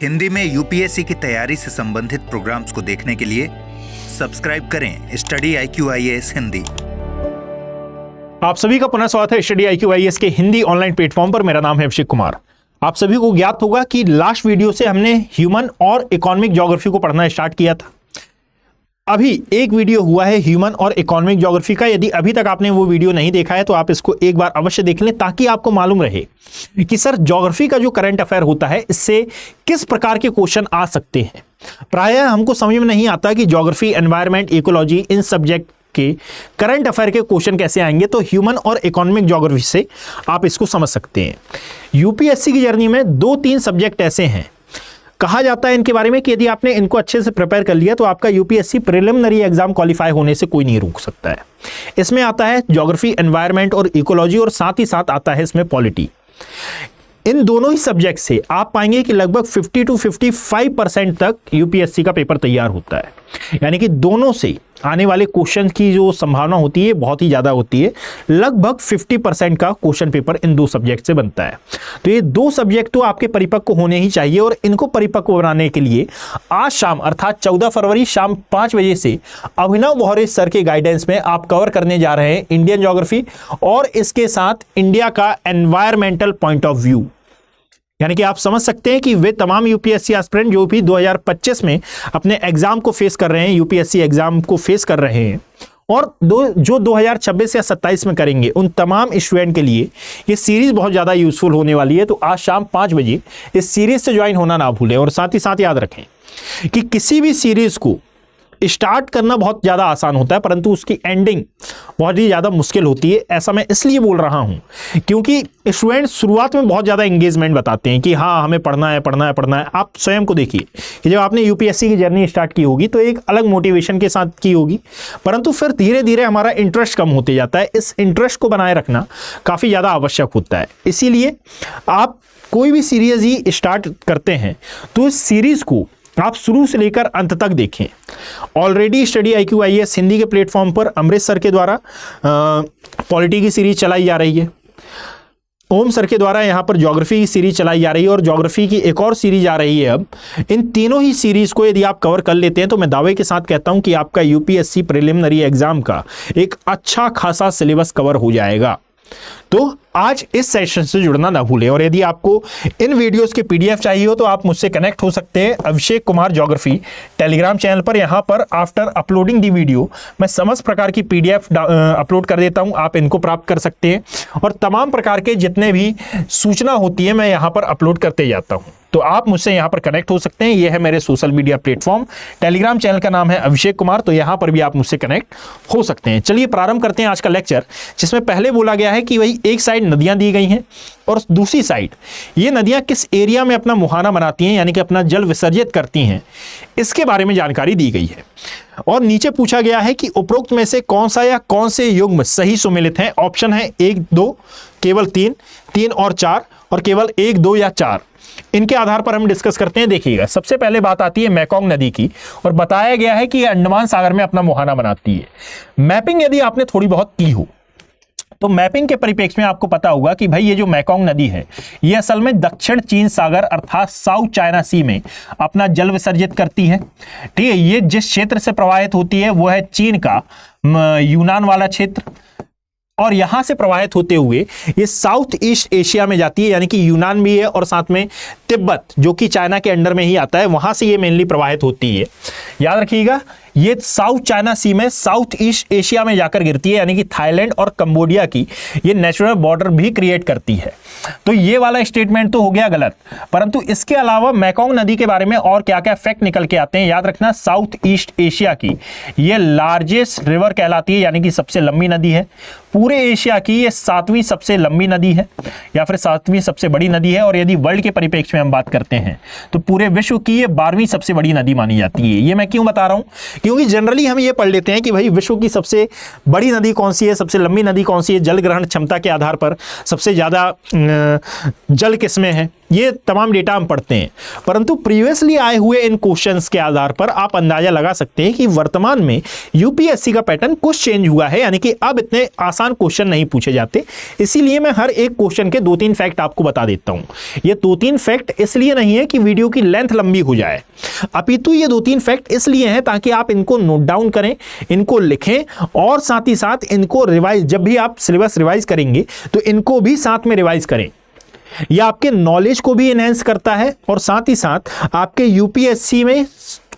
हिंदी में यूपीएससी की तैयारी से संबंधित प्रोग्राम्स को देखने के लिए सब्सक्राइब करें स्टडी IQIAS हिंदी। आप सभी का पुनः स्वागत है स्टडी IQIAS के हिंदी ऑनलाइन प्लेटफॉर्म पर। मेरा नाम है अभिषेक कुमार। आप सभी को ज्ञात होगा कि लास्ट वीडियो से हमने ह्यूमन और इकोनॉमिक ज्योग्राफी को पढ़ना स्टार्ट किया था। अभी एक वीडियो हुआ है ह्यूमन और इकोनॉमिक ज्योग्राफी का। यदि अभी तक आपने वो वीडियो नहीं देखा है तो आप इसको एक बार अवश्य देख लें, ताकि आपको मालूम रहे कि सर ज्योग्राफी का जो करंट अफेयर होता है इससे किस प्रकार के क्वेश्चन आ सकते हैं। प्रायः हमको समझ में नहीं आता कि ज्योग्राफी, एनवायरमेंट, इकोलॉजी, इन सब्जेक्ट के करंट अफेयर के क्वेश्चन कैसे आएंगे। तो ह्यूमन और इकोनॉमिक ज्योग्राफी से आप इसको समझ सकते हैं। यूपीएससी की जर्नी में 2-3 सब्जेक्ट ऐसे हैं, कहा जाता है इनके बारे में कि यदि आपने इनको अच्छे से प्रिपेयर कर लिया तो आपका यूपीएससी प्रिलिमिनरी एग्जाम क्वालिफाई होने से कोई नहीं रोक सकता है। इसमें आता है ज्योग्राफी, एनवायरमेंट और इकोलॉजी, और साथ ही साथ आता है इसमें पॉलिटी। इन दोनों ही सब्जेक्ट से आप पाएंगे कि लगभग 50 to 55% तक यूपीएससी का पेपर तैयार होता है। यानी कि दोनों से आने वाले क्वेश्चन की जो संभावना होती है बहुत ही ज़्यादा होती है। लगभग 50% का क्वेश्चन पेपर इन 2 सब्जेक्ट से बनता है। तो ये 2 सब्जेक्ट तो आपके परिपक्व होने ही चाहिए, और इनको परिपक्व बनाने के लिए आज शाम अर्थात 14 फरवरी शाम 5 बजे से अभिनव बौरे सर के गाइडेंस में आप कवर करने जा रहे हैं इंडियन ज्योग्राफी और इसके साथ इंडिया का एनवायरमेंटल पॉइंट ऑफ व्यू। यानी कि आप समझ सकते हैं कि वे तमाम यूपीएससी एस्पिरेंट जो भी 2025 में अपने एग्जाम को फेस कर रहे हैं, यूपीएससी एग्जाम को फेस कर रहे हैं, और जो 2026 या 27 में करेंगे, उन तमाम स्टूडेंट के लिए ये सीरीज बहुत ज़्यादा यूजफुल होने वाली है। तो आज शाम 5 बजे इस सीरीज से ज्वाइन होना ना भूलें। और साथ ही साथ याद रखें कि किसी भी सीरीज को स्टार्ट करना बहुत ज़्यादा आसान होता है, परंतु उसकी एंडिंग बहुत ही ज़्यादा मुश्किल होती है। ऐसा मैं इसलिए बोल रहा हूँ क्योंकि स्टूडेंट शुरुआत में बहुत ज़्यादा एंगेजमेंट बताते हैं कि हाँ हमें पढ़ना है। आप स्वयं को देखिए कि जब आपने यूपीएससी की जर्नी स्टार्ट की होगी तो एक अलग मोटिवेशन के साथ की होगी, परंतु फिर धीरे धीरे हमारा इंटरेस्ट कम होते जाता है। इस इंटरेस्ट को बनाए रखना काफ़ी ज़्यादा आवश्यक होता है। इसीलिए आप कोई भी सीरीज ही स्टार्ट करते हैं तो इस सीरीज़ को आप शुरू से लेकर अंत तक देखें। ऑलरेडी स्टडी IQIAS हिंदी के प्लेटफॉर्म पर अमृत सर के द्वारा पॉलिटी की सीरीज चलाई जा रही है, ओम सर के द्वारा यहाँ पर ज्योग्राफी की सीरीज चलाई जा रही है, और ज्योग्राफी की एक और सीरीज आ रही है अब। इन तीनों ही सीरीज को यदि आप कवर कर लेते हैं तो मैं दावे के साथ कहता हूँ कि आपका यूपीएससी प्रिलिमिनरी एग्जाम का एक अच्छा खासा सिलेबस कवर हो जाएगा। तो आज इस सेशन से जुड़ना ना भूलें। और यदि आपको इन वीडियोस के PDF चाहिए हो तो आप मुझसे कनेक्ट हो सकते हैं Abhishek Kumar geography Telegram channel पर। यहाँ पर आफ्टर अपलोडिंग दी वीडियो मैं समस्त प्रकार की PDF अपलोड कर देता हूँ, आप इनको प्राप्त कर सकते हैं। और तमाम प्रकार के जितने भी सूचना होती है मैं यहाँ पर अपलोड करते जाता हूँ, तो आप मुझसे यहाँ पर कनेक्ट हो सकते हैं। यह है मेरे social media platform. Telegram channel का नाम है अभिषेक कुमार, तो यहाँ पर भी आप मुझसे कनेक्ट हो सकते हैं। चलिए प्रारंभ करते हैं आज का लेक्चर, जिसमें पहले बोला गया है कि वही एक साइड नदियां दी गई हैं और दूसरी साइड ये नदियां किस एरिया में अपना मुहाना बनाती हैं, यानी कि अपना जल विसर्जित करती हैं, इसके बारे में जानकारी दी गई है। और नीचे पूछा गया है कि उपरोक्त में से कौन सा या कौन से युग्म सही सुमेलित हैं। ऑप्शन है 1, 2, केवल 3, 3 और 4, और केवल 1, 2 या 4। इनके आधार पर हम डिस्कस करते हैं। देखिएगा, सबसे पहले बात आती है मेकोंग नदी की, और बताया गया है कि यह अंडमान सागर में अपना मुहाना बनाती है। मैपिंग यदि आपने थोड़ी बहुत की हो तो मैपिंग के परिप्रेक्ष्य में आपको पता होगा कि भाई ये जो मेकोंग नदी है ये असल में दक्षिण चीन सागर अर्थात साउथ चाइना सी में अपना जल विसर्जित करती है। ठीक है, ये जिस क्षेत्र से प्रवाहित होती है वो है चीन का यूनान वाला क्षेत्र, और यहां से प्रवाहित होते हुए ये साउथ ईस्ट एशिया में जाती है, यानी कि यूनान भी है और साथ में तिब्बत जो कि चाइना के अंडर में ही आता है, वहां से ये मेनली प्रवाहित होती है। याद रखिएगा, ये साउथ चाइना सी में साउथ ईस्ट एशिया में जाकर गिरती है, यानी कि थाईलैंड और कंबोडिया की ये नेचुरल बॉर्डर भी क्रिएट करती है। तो ये वाला स्टेटमेंट तो हो गया गलत, परंतु इसके अलावा मेकोंग नदी के बारे में और क्या क्या फैक्ट निकल के आते हैं। याद रखना, साउथ ईस्ट एशिया की ये लार्जेस्ट रिवर कहलाती है, यानी कि सबसे लंबी नदी है। पूरे एशिया की ये 7वीं सबसे लंबी नदी है, या फिर 7वीं सबसे बड़ी नदी है। और यदि वर्ल्ड के परिप्रेक्ष्य में हम बात करते हैं तो पूरे विश्व की ये 12वीं सबसे बड़ी नदी मानी जाती है। ये मैं क्यों बता रहा हूं, क्योंकि जनरली हम ये पढ़ लेते हैं कि भाई विश्व की सबसे बड़ी नदी कौन सी है, सबसे लंबी नदी कौन सी है, जल ग्रहण क्षमता के आधार पर सबसे ज्यादा जल किसमें है, ये तमाम डेटा हम पढ़ते हैं, परंतु प्रीवियसली आए हुए इन क्वेश्चंस के आधार पर आप अंदाजा लगा सकते हैं कि वर्तमान में यूपीएससी का पैटर्न कुछ चेंज हुआ है, यानी कि अब इतने आसान क्वेश्चन नहीं पूछे जाते। इसीलिए मैं हर एक क्वेश्चन के 2-3 फैक्ट आपको बता देता हूं। ये 2-3 फैक्ट इसलिए नहीं है कि वीडियो की लेंथ लंबी हो जाए, अपितु ये 2-3 फैक्ट इसलिए हैं ताकि आप इनको नोट डाउन करें, इनको लिखें और साथ ही साथ इनको रिवाइज, जब भी आप सिलेबस रिवाइज करेंगे तो इनको भी साथ में रिवाइज करें। यह आपके नॉलेज को भी एनहेंस करता है और साथ ही साथ आपके यूपीएससी में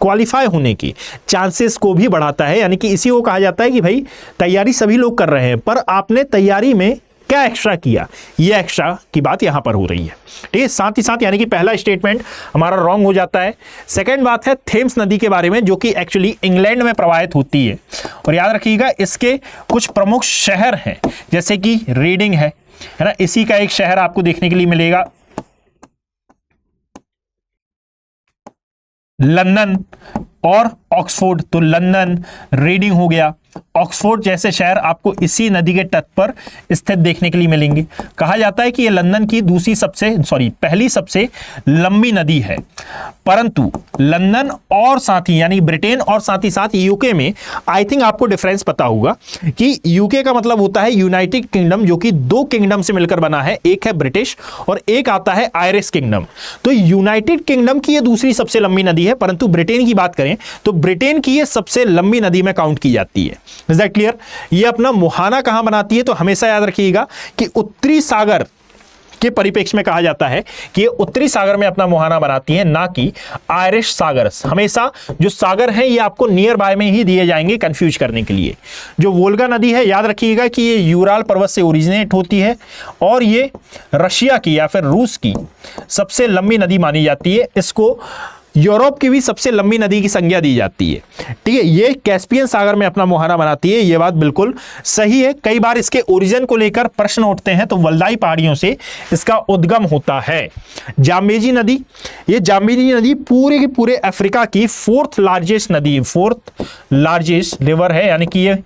क्वालिफाई होने की चांसेस को भी बढ़ाता है। यानी कि इसी को कहा जाता है कि भाई तैयारी सभी लोग कर रहे हैं, पर आपने तैयारी में क्या एक्स्ट्रा किया, ये एक्स्ट्रा की बात यहां पर हो रही है। ठीक है, साथ ही साथ यानी कि पहला स्टेटमेंट हमारा रॉन्ग हो जाता है। सेकंड बात है थेम्स नदी के बारे में, जो कि एक्चुअली इंग्लैंड में प्रवाहित होती है। और याद रखिएगा इसके कुछ प्रमुख शहर हैं, जैसे कि रीडिंग है ना, इसी का एक शहर आपको देखने के लिए मिलेगा, लंदन और ऑक्सफोर्ड। तो लंदन, रीडिंग हो गया, ऑक्सफोर्ड जैसे शहर आपको इसी नदी के तट पर स्थित देखने के लिए मिलेंगे। कहा जाता है कि यह लंदन की पहली सबसे लंबी नदी है, परंतु लंदन और साथ ही यानी ब्रिटेन और साथ ही साथ यूके में आई थिंक आपको डिफरेंस पता होगा कि यूके का मतलब होता है यूनाइटेड किंगडम, जो कि 2 किंगडम से मिलकर बना है, एक है ब्रिटिश और एक आता है आयरिश किंगडम। तो यूनाइटेड किंगडम की यह दूसरी सबसे लंबी नदी है, परंतु ब्रिटेन की बात करें तो ब्रिटेन की यह सबसे लंबी नदी में काउंट की जाती है। Is that clear? ये अपना मुहाना कहां बनाती है, तो हमेशा याद रखिएगा कि उत्तरी सागर के परिप्रेक्ष्य में कहा जाता है कि ये उत्तरी सागर में अपना मुहाना बनाती है, ना कि आयरिश सागर। हमेशा जो सागर हैं ये आपको नियर बाय में ही दिए जाएंगे कंफ्यूज करने के लिए। जो वोल्गा नदी है याद रखिएगा कि ये यूराल पर्वत से ओरिजिनेट होती है और ये रशिया की या फिर रूस की सबसे लंबी नदी मानी जाती है। इसको यूरोप की भी सबसे लंबी नदी की संज्ञा दी जाती है। ठीक है, ये कैस्पियन सागर में अपना मुहाना बनाती है, ये बात बिल्कुल सही है। कई बार इसके ओरिजिन को लेकर प्रश्न उठते हैं, तो वल्दाई पहाड़ियों से इसका उद्गम होता है। जाम्बेजी नदी, ये जाम्बेजी नदी पूरे के पूरे अफ्रीका की 4th लार्जेस्ट नदी, 4th लार्जेस्ट रिवर है, यानी कि ये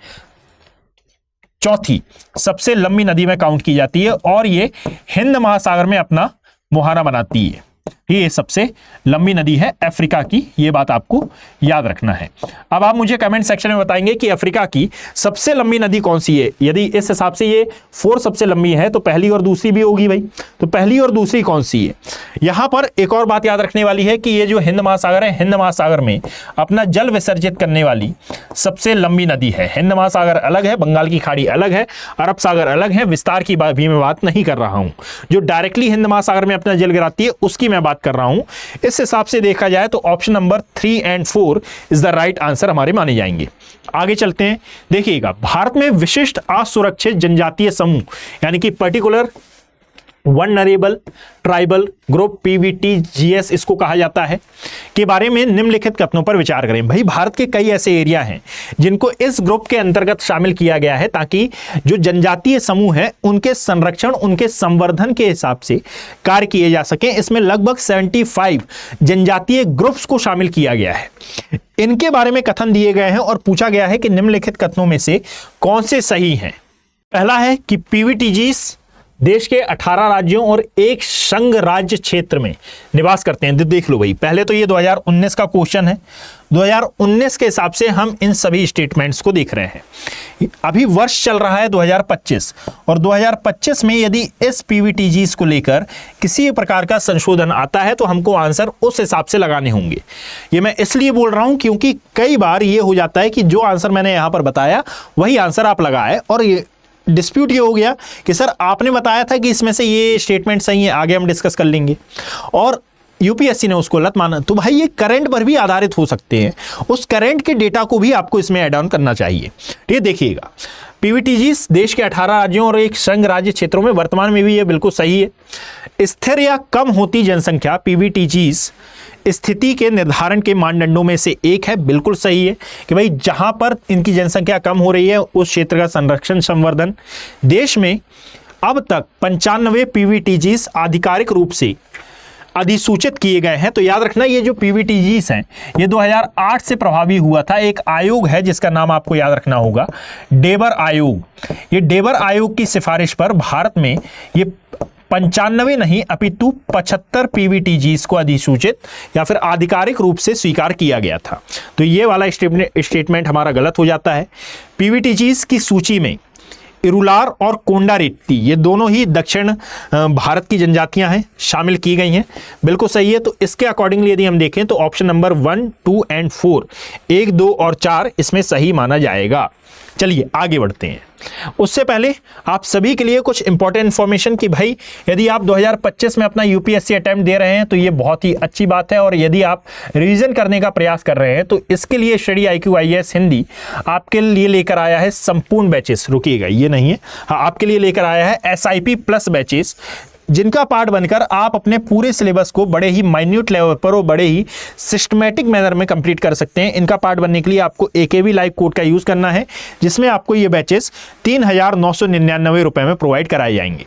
4थी सबसे लंबी नदी में काउंट की जाती है और ये हिंद महासागर में अपना मुहाना बनाती है। ये सबसे लंबी नदी है अफ्रीका की, ये बात आपको याद रखना है। अब आप मुझे कमेंट सेक्शन में बताएंगे कि अफ्रीका की सबसे लंबी नदी कौन सी है। यदि इस हिसाब से ये 4 सबसे लंबी है तो पहली और दूसरी भी होगी भाई, तो पहली और दूसरी कौन सी है। यहां पर एक और बात याद रखने वाली है कि ये जो हिंद महासागर है, हिंद महासागर में अपना जल विसर्जित करने वाली सबसे लंबी नदी है। हिंद महासागर अलग है, बंगाल की खाड़ी अलग है, अरब सागर अलग है, विस्तार की भी मैं बात नहीं कर रहा हूं। जो डायरेक्टली हिंद महासागर में अपना जल गिराती है उसकी मैं बात कर रहा हूं। इस हिसाब से देखा जाए तो ऑप्शन नंबर 3 और 4 इज द राइट आंसर हमारे माने जाएंगे। आगे चलते हैं, देखिएगा भारत में विशिष्ट असुरक्षित जनजातीय समूह यानी कि particular vulnerable tribal group PVTGS इसको कहा जाता है, के बारे में निम्नलिखित कथनों पर विचार करें। भाई भारत के कई ऐसे एरिया हैं जिनको इस ग्रुप के अंतर्गत शामिल किया गया है ताकि जो जनजातीय समूह है उनके संरक्षण, उनके संवर्धन के हिसाब से कार्य किए जा सके। इसमें लगभग 75 जनजातीय ग्रुप्स को शामिल किया गया है। इनके बारे में कथन दिए गए हैं और पूछा गया है कि निम्नलिखित कथनों में से कौन से सही हैं। पहला है कि PVTGs देश के 18 राज्यों और एक संघ राज्य क्षेत्र में निवास करते हैं। देख लो भाई, पहले तो ये 2019 का क्वेश्चन है, 2019 के हिसाब से हम इन सभी स्टेटमेंट्स को देख रहे हैं। अभी वर्ष चल रहा है 2025 और 2025 में यदि इस PVTGs को लेकर किसी प्रकार का संशोधन आता है तो हमको आंसर उस हिसाब से लगाने होंगे। ये मैं इसलिए बोल रहा हूं क्योंकि कई बार ये हो जाता है कि जो आंसर मैंने यहां पर बताया वही आंसर आप लगाए और ये डिस्प्यूट ये हो गया कि सर आपने बताया था कि इसमें से ये स्टेटमेंट सही है, आगे हम डिस्कस कर लेंगे, और यूपीएससी ने उसको गलत माना। तो भाई ये करंट पर भी आधारित हो सकते हैं, उस करंट के डेटा को भी आपको इसमें ऐड ऑन करना चाहिए। ये देखिएगा PVTGs देश के 18 राज्यों और एक संघ राज्य क्षेत्रों में, वर्तमान में भी ये बिल्कुल सही है। स्थिर या कम होती जनसंख्या PVTGs स्थिति के निर्धारण के मानदंडों में से एक है, बिल्कुल सही है कि भाई जहां पर इनकी जनसंख्या कम हो रही है उस क्षेत्र का संरक्षण संवर्धन। देश में अब तक 95 PVTGs आधिकारिक रूप से अधिसूचित किए गए हैं। तो याद रखना ये जो PVTGs हैं ये 2008 से प्रभावी हुआ था। एक आयोग है जिसका नाम आपको याद रखना होगा, डेबर आयोग। ये डेबर आयोग की सिफारिश पर भारत में ये 95 नहीं अपितु 75 पीवीटीजीज को अधिसूचित या फिर आधिकारिक रूप से स्वीकार किया गया था। तो ये वाला स्टेटमेंट हमारा गलत हो जाता है। पीवीटीजीज की सूची में इरुलार और कोंडारेट्टी ये दोनों ही दक्षिण भारत की जनजातियां हैं, शामिल की गई हैं, बिल्कुल सही है। तो इसके अकॉर्डिंगली यदि हम देखें तो ऑप्शन नंबर 1, 2 एंड 4, 1, 2 और 4 इसमें सही माना जाएगा। चलिए आगे बढ़ते हैं। उससे पहले आप सभी के लिए कुछ इंपॉर्टेंट इंफॉर्मेशन कि भाई यदि आप 2025 में अपना यूपीएससी अटेम्प्ट दे रहे हैं तो ये बहुत ही अच्छी बात है, और यदि आप रिवीजन करने का प्रयास कर रहे हैं तो इसके लिए स्टडी IQ IAS हिंदी आपके लिए लेकर आया है संपूर्ण बैचेस। रुकिएगा, ये नहीं है, हाँ आपके लिए लेकर आया है SIP प्लस बैचेस, जिनका पार्ट बनकर आप अपने पूरे सिलेबस को बड़े ही माइन्यूट लेवल पर और बड़े ही सिस्टमैटिक मैनर में कंप्लीट कर सकते हैं। इनका पार्ट बनने के लिए आपको AKV लाइव कोड का यूज़ करना है, जिसमें आपको ये बैचेस 3,999 रुपए में प्रोवाइड कराए जाएंगे।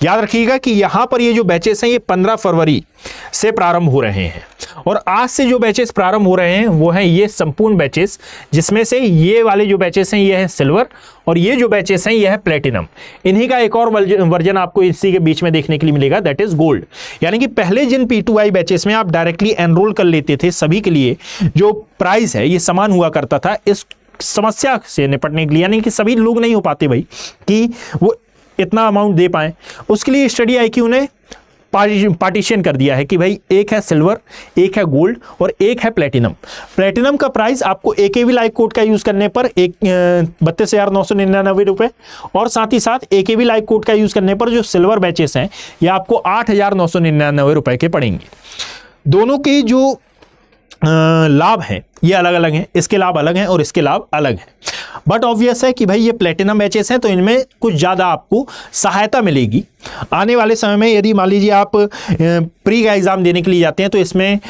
याद रखिएगा कि यहाँ पर ये जो बैचेस हैं ये 15 फरवरी से प्रारंभ हो रहे हैं, और आज से जो बैचेस प्रारंभ हो रहे हैं वो हैं ये संपूर्ण बैचेस, जिसमें से ये वाले जो बैचेस हैं ये है सिल्वर, और ये जो बैचेस हैं ये है प्लेटिनम। इन्हीं का एक और वर्जन आपको इसी के बीच में देखने के लिए मिलेगा, दैट इज गोल्ड। यानी कि पहले जिन P2I बैचेस में आप डायरेक्टली एनरोल कर लेते थे, सभी के लिए जो प्राइस है ये समान हुआ करता था। इस समस्या से निपटने के लिए, यानी कि सभी लोग नहीं हो पाते भाई कि वो इतना अमाउंट दे पाए, उसके लिए स्टडी IQ ने पार्टीशन कर दिया है कि भाई एक है सिल्वर, एक है गोल्ड और एक है प्लेटिनम। प्लेटिनम का प्राइस आपको AKV लाइव कोड का यूज करने पर 32,999 रुपए, और साथ ही साथ AKV लाइव कोड का यूज करने पर जो सिल्वर बैचेस हैं ये आपको 8,999 रुपए के पड़ेंगे। दोनों के जो लाभ हैं ये अलग अलग हैं, इसके लाभ अलग हैं और इसके लाभ अलग हैं। बट ऑब्वियस है कि भाई ये प्लेटिनम बैचेस हैं तो इनमें कुछ ज़्यादा आपको सहायता मिलेगी आने वाले समय में। यदि मान लीजिए आप प्री का एग्ज़ाम देने के लिए जाते हैं तो इसमें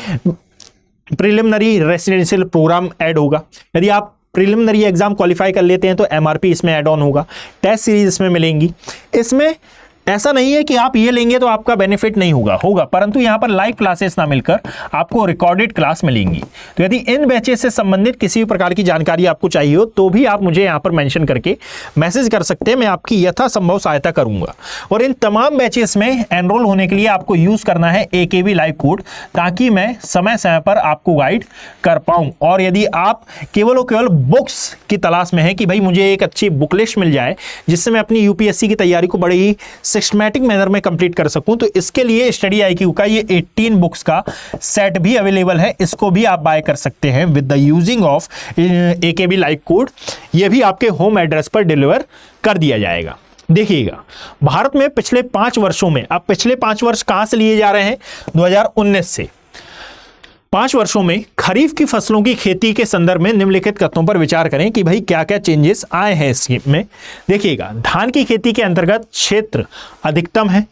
प्रिलिमिनरी रेसिडेंशियल प्रोग्राम ऐड होगा। यदि आप प्रिलिमिनरी एग्ज़ाम क्वालिफाई कर लेते हैं तो MRP इसमें ऐड ऑन होगा, टेस्ट सीरीज इसमें मिलेंगी। इसमें ऐसा नहीं है कि आप ये लेंगे तो आपका बेनिफिट नहीं होगा, परंतु यहाँ पर लाइव क्लासेस ना मिलकर आपको रिकॉर्डेड क्लास मिलेंगी। तो यदि इन बैचेस से संबंधित किसी भी प्रकार की जानकारी आपको चाहिए हो तो भी आप मुझे यहाँ पर मेंशन करके मैसेज कर सकते हैं, मैं आपकी यथासंभव सहायता करूंगा। और इन तमाम बैचेस में एनरोल होने के लिए आपको यूज करना है AKV लाइव कोड, ताकि मैं समय समय पर आपको गाइड कर पाऊं। और यदि आप केवल और केवल बुक्स की तलाश में है कि भाई मुझे एक अच्छी बुक लिस्ट मिल जाए जिससे मैं अपनी यूपीएससी की तैयारी को बड़े ही सिस्टमैटिक मैनर में कंप्लीट कर सकूं, तो इसके लिए स्टडी IQ का ये 18 बुक्स का सेट भी अवेलेबल है। इसको भी आप बाय कर सकते हैं with the using of AKV live code. ये भी आपके होम एड्रेस पर डिलीवर कर दिया जाएगा। देखिएगा, भारत में पिछले 5 वर्षों में, अब पिछले 5 वर्ष कहां से लिए जा रहे हैं, 2019 से 5 वर्षों में खरीफ की फसलों की खेती के संदर्भ में निम्नलिखित तथ्यों पर विचार करें कि भाई क्या क्या चेंजेस आए हैं इसमें। देखिएगा, धान की खेती के अंतर्गत क्षेत्र अधिकतम है,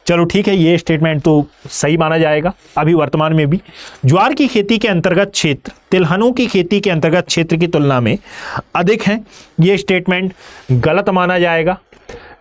चलो ठीक है, ये स्टेटमेंट तो सही माना जाएगा अभी वर्तमान में भी। ज्वार की खेती के अंतर्गत क्षेत्र तिलहनों की खेती के अंतर्गत क्षेत्र की तुलना में अधिक है, ये स्टेटमेंट गलत माना जाएगा।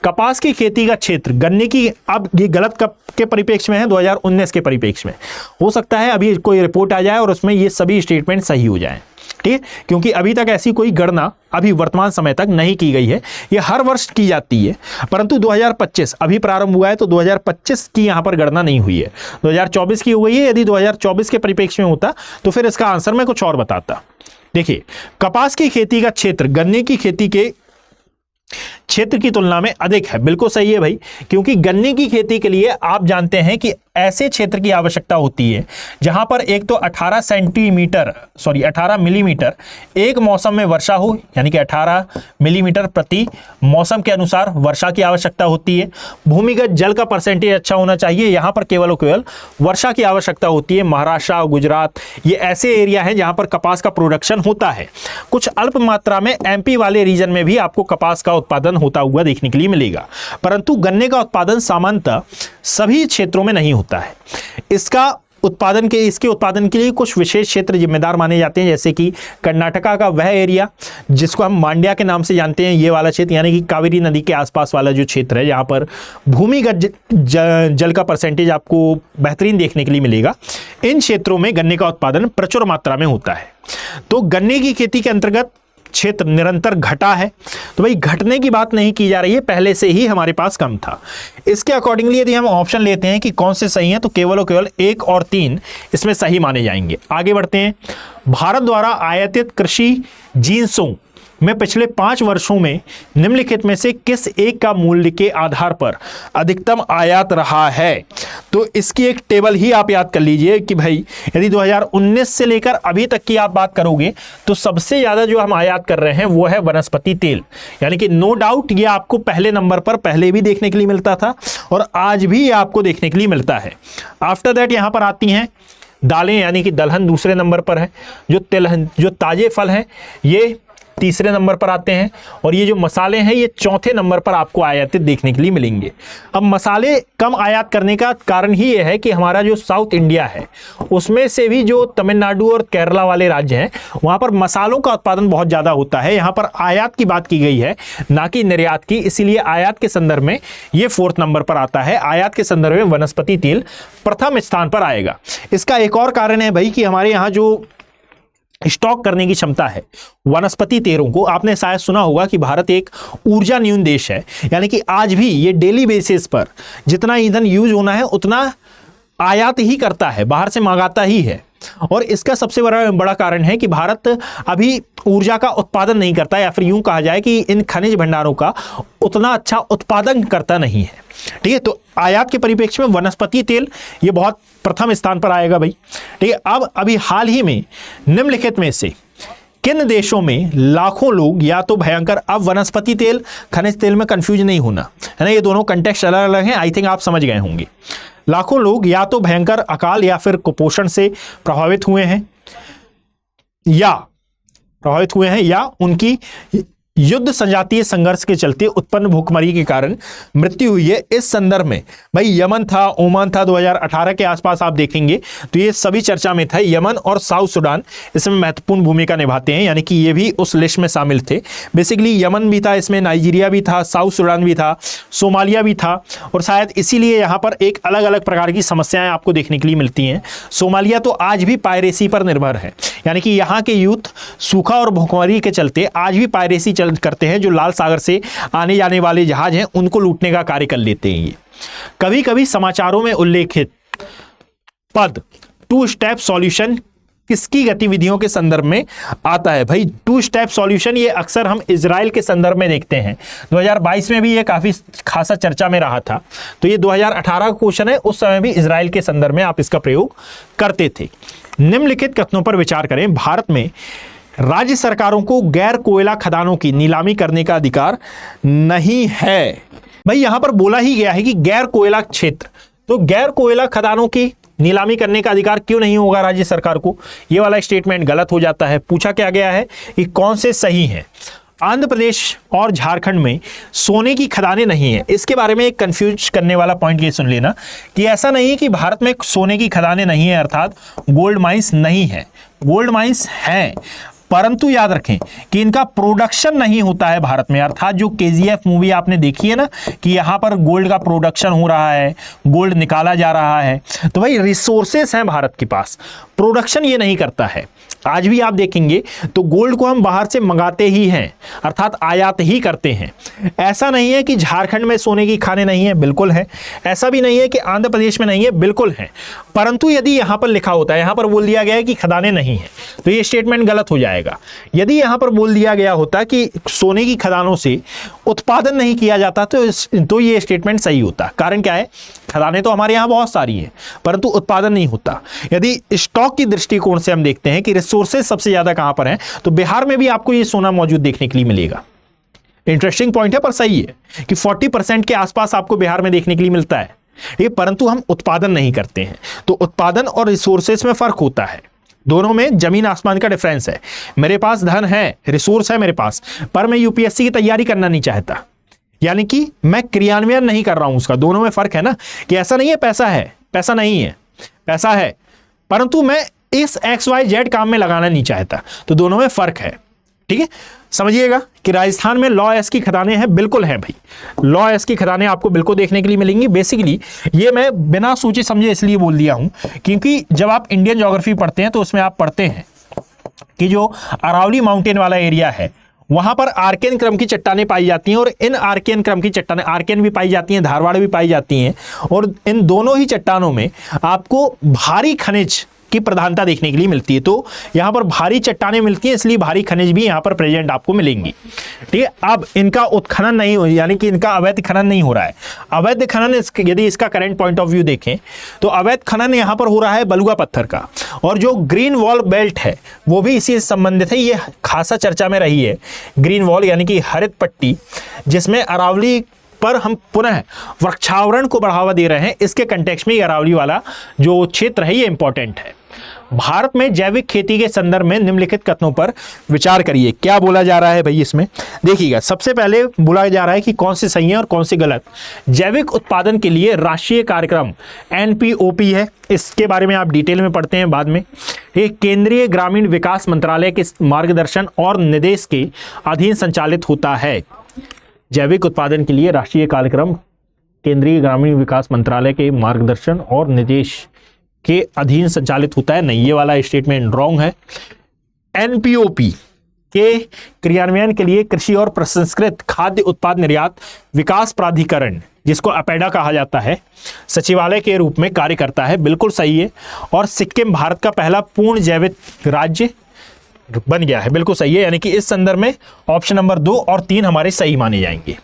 कपास की खेती का क्षेत्र, गन्ने की, अब ये गलत कब के परिप्रेक्ष्य में है, 2019 के परिप्रेक्ष्य में। हो सकता है अभी कोई रिपोर्ट आ जाए और उसमें ये सभी स्टेटमेंट सही हो जाएं, ठीक है, क्योंकि अभी तक ऐसी कोई गणना अभी वर्तमान समय तक नहीं की गई है। ये हर वर्ष की जाती है, परंतु 2025 अभी प्रारंभ हुआ है तो 2025 की यहाँ पर गणना नहीं हुई है, 2024 की हो गई है। यदि 2024 के परिप्रेक्ष्य में होता तो फिर इसका आंसर मैं कुछ और बताता। देखिए, कपास की खेती का क्षेत्र गन्ने की खेती के क्षेत्र की तुलना में अधिक है, बिल्कुल सही है भाई, क्योंकि गन्ने की खेती के लिए आप जानते हैं कि ऐसे क्षेत्र की आवश्यकता होती है जहां पर एक तो 18 मिलीमीटर एक मौसम में वर्षा हो, यानी कि 18 मिलीमीटर प्रति मौसम के अनुसार वर्षा की आवश्यकता होती है। भूमिगत जल का परसेंटेज अच्छा होना चाहिए, यहां पर केवल और केवल वर्षा की आवश्यकता होती है। महाराष्ट्र और गुजरात ये ऐसे एरिया हैं जहां पर कपास का प्रोडक्शन होता है। कुछ अल्प मात्रा में MP वाले रीजन में भी आपको कपास का उत्पादन होता हुआ देखने के लिए मिलेगा, परंतु गन्ने का उत्पादन सामान्यतः सभी क्षेत्रों में नहीं होता है। इसके उत्पादन के लिए कुछ विशेष क्षेत्र जिम्मेदार माने जाते हैं, जैसे कि कर्नाटका का वह एरिया जिसको हम मांड्या के नाम से जानते हैं, ये वाला क्षेत्र, यानी कि कावेरी नदी के आसपास वाला जो क्षेत्र है जहां पर भूमिगत जल का परसेंटेज आपको बेहतरीन देखने के लिए मिलेगा। इन क्षेत्रों में गन्ने का उत्पादन प्रचुर मात्रा में होता है। तो गन्ने की खेती के अंतर्गत क्षेत्र निरंतर घटा है। तो भाई घटने की बात नहीं की जा रही है, पहले से ही हमारे पास कम था। इसके अकॉर्डिंगली यदि हम ऑप्शन लेते हैं कि कौन से सही हैं, तो केवल और केवल 1 और 3 इसमें सही माने जाएंगे। आगे बढ़ते हैं। भारत द्वारा आयातित कृषि जिन्सों में पिछले 5 वर्षों में निम्नलिखित में से किस एक का मूल्य के आधार पर अधिकतम आयात रहा है? तो इसकी एक टेबल ही आप याद कर लीजिए कि भाई यदि 2019 से लेकर अभी तक की आप बात करोगे तो सबसे ज्यादा जो हम आयात कर रहे हैं वो है वनस्पति तेल। यानी कि नो डाउट ये आपको पहले नंबर पर पहले भी देखने के लिए मिलता था और आज भी आपको देखने के लिए मिलता है। आफ्टर दैट यहां पर आती हैं दालें, यानी कि दलहन दूसरे नंबर पर है, जो तिलहन जो ताजे फल हैं ये तीसरे नंबर पर आते हैं, और ये जो मसाले हैं ये चौथे नंबर पर आपको आयातित देखने के लिए मिलेंगे। अब मसाले कम आयात करने का कारण ही ये है कि हमारा जो साउथ इंडिया है उसमें से भी जो तमिलनाडु और केरला वाले राज्य हैं वहां पर मसालों का उत्पादन बहुत ज्यादा होता है। यहाँ पर आयात की बात की गई है ना कि निर्यात की, इसीलिए आयात के संदर्भ में ये 4th नंबर पर आता है। आयात के संदर्भ में वनस्पति तेल प्रथम स्थान पर आएगा। इसका एक और कारण है भाई कि हमारे यहाँ जो स्टॉक करने की क्षमता है वनस्पति तेलों को, आपने शायद सुना होगा कि भारत एक ऊर्जा न्यून देश है, यानी कि आज भी ये डेली बेसिस पर जितना ईंधन यूज होना है उतना आयात ही करता है, बाहर से मंगाता ही है। और इसका सबसे बड़ा कारण है कि भारत अभी ऊर्जा का उत्पादन नहीं करता, या फिर यूं कहा जाए कि इन खनिज भंडारों का उतना अच्छा उत्पादन करता नहीं है। ठीक है, तो आयात के परिप्रेक्ष्य में वनस्पति तेल ये बहुत प्रथम स्थान पर आएगा भाई। ठीक है, अब अभी हाल ही में निम्नलिखित में से किन देशों में लाखों लोग या तो भयंकर, अब वनस्पति तेल खनिज तेल में कंफ्यूज नहीं होना है ना, ये दोनों कंटेक्स्ट अलग अलग हैं, आई थिंक आप समझ गए होंगे। लाखों लोग या तो भयंकर अकाल या फिर कुपोषण से प्रभावित हुए हैं या उनकी युद्ध संजातीय संघर्ष के चलते उत्पन्न भूखमरी के कारण मृत्यु हुई है। इस संदर्भ में भाई यमन था, ओमान था, 2018 के आसपास आप देखेंगे तो ये सभी चर्चा में था। यमन और साउथ सूडान इसमें महत्वपूर्ण भूमिका निभाते हैं, यानी कि ये भी उस लिस्ट में शामिल थे। बेसिकली यमन भी था, इसमें नाइजीरिया भी था, साउथ सूडान भी था, सोमालिया भी था, और शायद इसीलिए यहाँ पर एक अलग अलग प्रकार की समस्याएं आपको देखने के लिए मिलती हैं। सोमालिया तो आज भी पायरेसी पर निर्भर है, यानी कि यहाँ के यूथ सूखा और भूखमरी के चलते आज भी पायरेसी करते हैं, जो लाल सागर से आने जाने वाले जहाज हैं उनको लूटने का कार्य कर लेते हैं। ये कभी कभी समाचारों में उल्लेखित पद 2 स्टेप सॉल्यूशन किसकी गतिविधियों के संदर्भ में आता है? भाई 2 स्टेप सॉल्यूशन ये अक्सर हम इजराइल के संदर्भ में देखते हैं। 2022 में भी ये काफी खासा चर्चा में रहा था, तो ये 2018 का क्वेश्चन है, उस समय भी इजराइल के संदर्भ में आप इसका प्रयोग करते थे। निम्नलिखित कथनों पर विचार करें। भारत में राज्य सरकारों को गैर कोयला खदानों की नीलामी करने का अधिकार नहीं है। भाई यहां पर बोला ही गया है कि गैर कोयला क्षेत्र, तो गैर कोयला खदानों की नीलामी करने का अधिकार क्यों नहीं होगा राज्य सरकार को? ये वाला स्टेटमेंट गलत हो जाता है। पूछा क्या गया है कि कौन से सही हैं। आंध्र प्रदेश और झारखंड में सोने की खदानें नहीं है। इसके बारे में एक कंफ्यूज करने वाला पॉइंट ये सुन लेना कि ऐसा नहीं है कि भारत में सोने की खदानें नहीं है, अर्थात गोल्ड माइंस नहीं है। गोल्ड माइंस हैं, परंतु याद रखें कि इनका प्रोडक्शन नहीं होता है भारत में। अर्थात जो KGF मूवी आपने देखी है ना कि यहां पर गोल्ड का प्रोडक्शन हो रहा है, गोल्ड निकाला जा रहा है, तो भाई रिसोर्सेस हैं भारत के पास, प्रोडक्शन ये नहीं करता है। आज भी आप देखेंगे तो गोल्ड को हम बाहर से मंगाते ही हैं, अर्थात आयात ही करते हैं। ऐसा नहीं है कि झारखंड में सोने की खानें नहीं है, बिल्कुल है। ऐसा भी नहीं है कि आंध्र प्रदेश में नहीं है, बिल्कुल है। परंतु यदि यहां पर लिखा होता है, यहां पर बोल दिया गया है कि खदानें नहीं है, तो ये स्टेटमेंट गलत हो जाएगा। यदि यहां पर बोल दिया गया होता कि सोने की खदानों से उत्पादन नहीं किया जाता तो ये स्टेटमेंट सही होता। कारण क्या है? खदानें तो हमारे यहाँ बहुत सारी हैं, परंतु उत्पादन नहीं होता। यदि स्टॉक की दृष्टिकोण से हम देखते हैं कि रिसोर्सेज सबसे ज्यादा कहां पर हैं, तो बिहार में भी आपको ये सोना मौजूद देखने के लिए मिलेगा। इंटरेस्टिंग पॉइंट है, पर सही है कि 40% के आसपास आपको बिहार में देखने के लिए मिलता है ये, परंतु हम उत्पादन नहीं करते हैं। तो उत्पादन और रिसोर्सेज में फर्क होता है, दोनों में जमीन आसमान का डिफरेंस है। मेरे पास धन है, रिसोर्स है मेरे पास, पर मैं यूपीएससी की तैयारी करना नहीं चाहता, यानी कि मैं क्रियान्वयन नहीं कर रहा हूं उसका। दोनों में फर्क है ना, कि ऐसा नहीं है पैसा है, पैसा नहीं है, पैसा है, परंतु मैं इस XYZ काम में लगाना नहीं चाहता। तो दोनों में फर्क है। ठीक है, समझिएगा कि राजस्थान में लॉ एस की खदानें हैं, बिल्कुल हैं भाई, लॉ एस की खदानें आपको बिल्कुल देखने के लिए मिलेंगी। बेसिकली ये मैं बिना सोचे समझे इसलिए बोल दिया हूं क्योंकि जब आप इंडियन ज्योग्राफी पढ़ते हैं तो उसमें आप पढ़ते हैं कि जो अरावली माउंटेन वाला एरिया है वहां पर आर्केन क्रम की चट्टानें पाई जाती हैं और इन आर्केन क्रम की चट्टानें, आर्केन भी पाई जाती हैं, धारवाड़ भी पाई जाती हैं, और इन दोनों ही चट्टानों में आपको भारी खनिज की प्रधानता देखने के लिए मिलती है। तो यहां पर भारी चट्टानें मिलती हैं, इसलिए भारी खनिज भी यहां पर प्रेजेंट आपको मिलेंगी। ठीक है, अब इनका उत्खनन नहीं हो, यानी कि इनका अवैध खनन नहीं हो रहा है। अवैध खनन यदि इसका करंट पॉइंट ऑफ व्यू देखें तो अवैध खनन यहां पर हो रहा है बलुआ पत्थर का, और जो ग्रीन वॉल बेल्ट है वो भी इसी से संबंधित है। ये खासा चर्चा में रही है ग्रीन वॉल, यानी कि हरित पट्टी, जिसमें अरावली पर हम पुनः वृक्षावरण को बढ़ावा दे रहे हैं। इसके कंटेक्स्ट में अरावली वाला जो क्षेत्र है ये इंपॉर्टेंट है। भारत में जैविक खेती के संदर्भ में निम्नलिखित कथनों पर विचार करिए। क्या बोला जा रहा है भाई इसमें? देखिएगा, सबसे पहले बोला जा रहा है कि कौन से सही है और कौन से गलत। जैविक उत्पादन के लिए राष्ट्रीय कार्यक्रम NPOP है, इसके बारे में आप डिटेल में पढ़ते हैं बाद में। ये केंद्रीय ग्रामीण विकास मंत्रालय के मार्गदर्शन और निर्देश के अधीन संचालित होता है। जैविक उत्पादन के लिए राष्ट्रीय कार्यक्रम केंद्रीय ग्रामीण विकास मंत्रालय के मार्गदर्शन और निर्देश के अधीन संचालित होता है। नहीं, ये वाला स्टेटमेंट रॉन्ग है। NPOP के क्रियान्वयन के लिए कृषि और प्रसंस्कृत खाद्य उत्पाद निर्यात विकास प्राधिकरण, जिसको अपेडा कहा जाता है, सचिवालय के रूप में कार्य करता है। बिल्कुल सही है। और सिक्किम भारत का पहला पूर्ण जैविक राज्य बन गया है। बिल्कुल सही है, यानी कि इस संदर्भ में ऑप्शन नंबर 2 और 3 हमारे सही माने जाएंगे।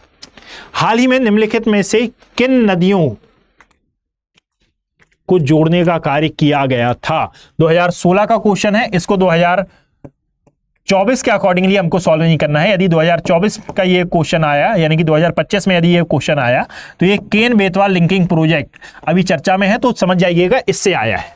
हाल ही में निम्नलिखित में से किन नदियों को जोड़ने का कार्य किया गया था? 2016 का क्वेश्चन है, इसको 2024 के अकॉर्डिंगली हमको सॉल्व नहीं करना है। यदि 2024 का ये क्वेश्चन आया, यानी कि 2025 में यदि ये क्वेश्चन आया, तो ये केन बेतवा लिंकिंग प्रोजेक्ट अभी चर्चा में है, तो समझ जाइएगा इससे आया है।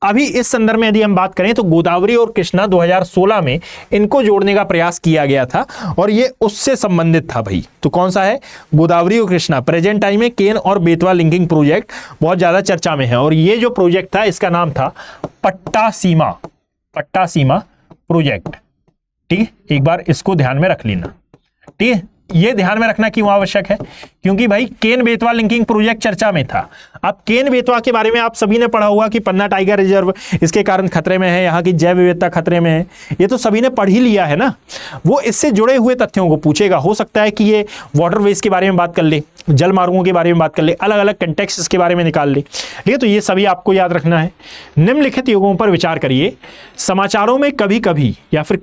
अभी इस संदर्भ में यदि हम बात करें तो गोदावरी और कृष्णा 2016 में इनको जोड़ने का प्रयास किया गया था, और ये उससे संबंधित था भाई। तो कौन सा है? गोदावरी और कृष्णा। प्रेजेंट टाइम में केन और बेतवा लिंकिंग प्रोजेक्ट बहुत ज्यादा चर्चा में है, और ये जो प्रोजेक्ट था इसका नाम था पट्टा सीमा प्रोजेक्ट। ठीक है, एक बार इसको ध्यान में रख लेना। ठीक है, ये ध्यान में रखना क्यों आवश्यक है? क्योंकि भाई केन बेतवा लिंकिंग प्रोजेक्ट चर्चा में था। अब केन बेतवा के बारे में आप सभी ने पढ़ा होगा कि पन्ना टाइगर रिजर्व इसके कारण खतरे में है, यहाँ की जैव विविधता खतरे में है, ये तो सभी ने पढ़ ही लिया है ना। वो इससे जुड़े हुए तथ्यों को पूछेगा। हो सकता है कि ये वाटरवेज के बारे में बात कर ले, जल मार्गों के बारे में बात कर ले, अलग अलग कंटेक्स्ट इसके बारे में निकाल ले। ठीक है, तो ये सभी आपको याद रखना है। निम्नलिखित युगों पर विचार करिए। समाचारों में कभी कभी या फिर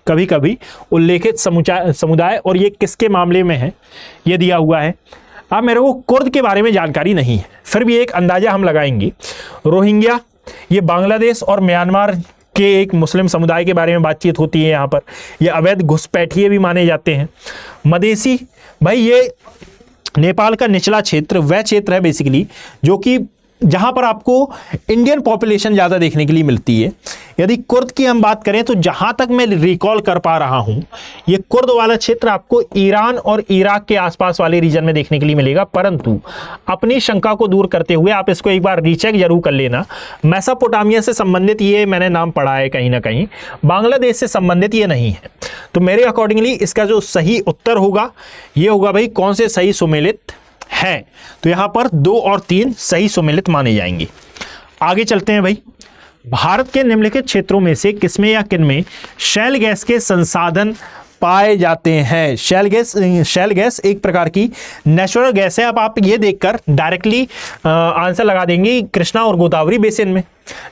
कभी कभी उल्लेखित समुदाय, और ये किसके मामले में है ये दिया हुआ है। अब मेरे को कुर्द के बारे में जानकारी नहीं है, फिर भी एक अंदाजा हम लगाएंगे। रोहिंग्या, ये बांग्लादेश और म्यांमार के एक मुस्लिम समुदाय के बारे में बातचीत होती है यहाँ पर। ये अवैध घुसपैठिए भी माने जाते हैं। मदेशी, भाई ये नेपाल का निचला क्षेत्र, वह क्षेत्र है बेसिकली जो कि जहां पर आपको इंडियन पॉपुलेशन ज़्यादा देखने के लिए मिलती है। यदि कुर्द की हम बात करें तो जहां तक मैं रिकॉल कर पा रहा हूं, ये कुर्द वाला क्षेत्र आपको ईरान और इराक के आसपास वाले रीजन में देखने के लिए मिलेगा। परंतु अपनी शंका को दूर करते हुए आप इसको एक बार रीचेक जरूर कर लेना। मेसोपोटामिया से संबंधित ये मैंने नाम पढ़ा है कहीं ना कहीं, बांग्लादेश से संबंधित ये नहीं है। तो मेरे अकॉर्डिंगली इसका जो सही उत्तर होगा ये होगा भाई कौन से सही सुमेलित है। तो यहां पर 2 और 3 सही सुमेलित माने जाएंगे। आगे चलते हैं भाई। भारत के निम्नलिखित क्षेत्रों में से किसमें या किनमें शैल गैस के संसाधन पाए जाते हैं? शैल गैस एक प्रकार की नेचुरल गैस है। अब आप ये देखकर डायरेक्टली आंसर लगा देंगे कृष्णा और गोदावरी बेसिन में,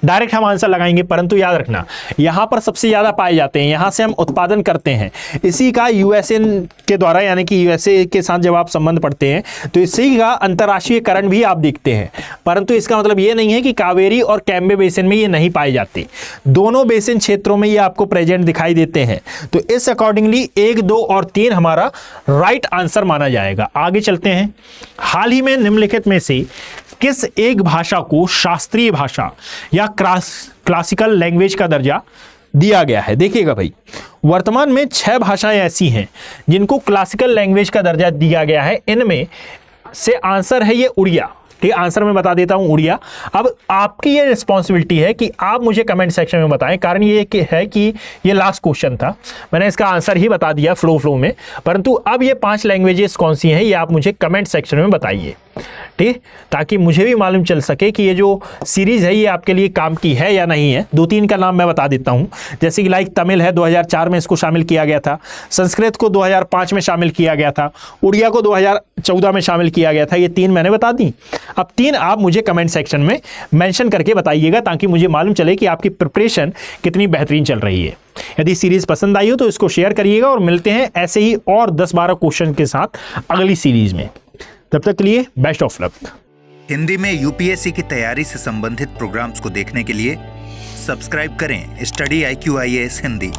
डायरेक्ट हम आंसर लगाएंगे। परंतु याद रखना यहां पर सबसे ज्यादा पाए जाते हैं, यहां से हम उत्पादन करते हैं। इसी का यूएसए के द्वारा, यानी कि यूएसए के साथ जब आप संबंध पढ़ते हैं तो इसी का अंतर्राष्ट्रीयकरण भी आप देखते हैं। परंतु इसका मतलब ये नहीं है कि कावेरी और कैम्बे बेसिन में ये नहीं पाए जाते। दोनों बेसिन क्षेत्रों में ये आपको प्रेजेंट दिखाई देते हैं। तो इस अकॉर्डिंगली 1, 2 और 3 हमारा राइट आंसर माना जाएगा। आगे चलते हैं। हाल ही में निम्नलिखित में से किस एक भाषा को शास्त्रीय भाषा या क्लासिकल लैंग्वेज का दर्जा दिया गया है? देखिएगा भाई, वर्तमान में 6 भाषाएं ऐसी हैं जिनको क्लासिकल लैंग्वेज का दर्जा दिया गया है। इनमें से आंसर है ये उड़िया। ठीक है, आंसर मैं बता देता हूं उड़िया। अब आपकी ये रिस्पॉन्सिबिलिटी है कि आप मुझे कमेंट सेक्शन में बताएं। कारण ये है कि ये लास्ट क्वेश्चन था, मैंने इसका आंसर ही बता दिया फ्लो में। परंतु अब ये 5 लैंग्वेजेस कौन सी हैं ये आप मुझे कमेंट सेक्शन में बताइए। ठीक है, ताकि मुझे भी मालूम चल सके कि ये जो सीरीज़ है ये आपके लिए काम की है या नहीं है। 2-3 का नाम मैं बता देता हूँ, जैसे कि लाइक तमिल है, 2004 में इसको शामिल किया गया था, संस्कृत को 2005 में शामिल किया गया था, उड़िया को 2014 में शामिल किया गया था। ये 3 मैंने बता दी। अब 3 आप मुझे कमेंट सेक्शन में मेंशन करके बताइएगा ताकि मुझे मालूम चले कि आपकी प्रिपरेशन कितनी बेहतरीन चल रही है। यदि सीरीज़ पसंद आई हो तो इसको शेयर करिएगा और मिलते हैं ऐसे ही और 10-12 क्वेश्चन के साथ अगली सीरीज़ में। तब तक के लिए बेस्ट ऑफ लक। हिंदी में यूपीएससी की तैयारी से संबंधित प्रोग्राम्स को देखने के लिए सब्सक्राइब करें स्टडी IQ IAS हिंदी।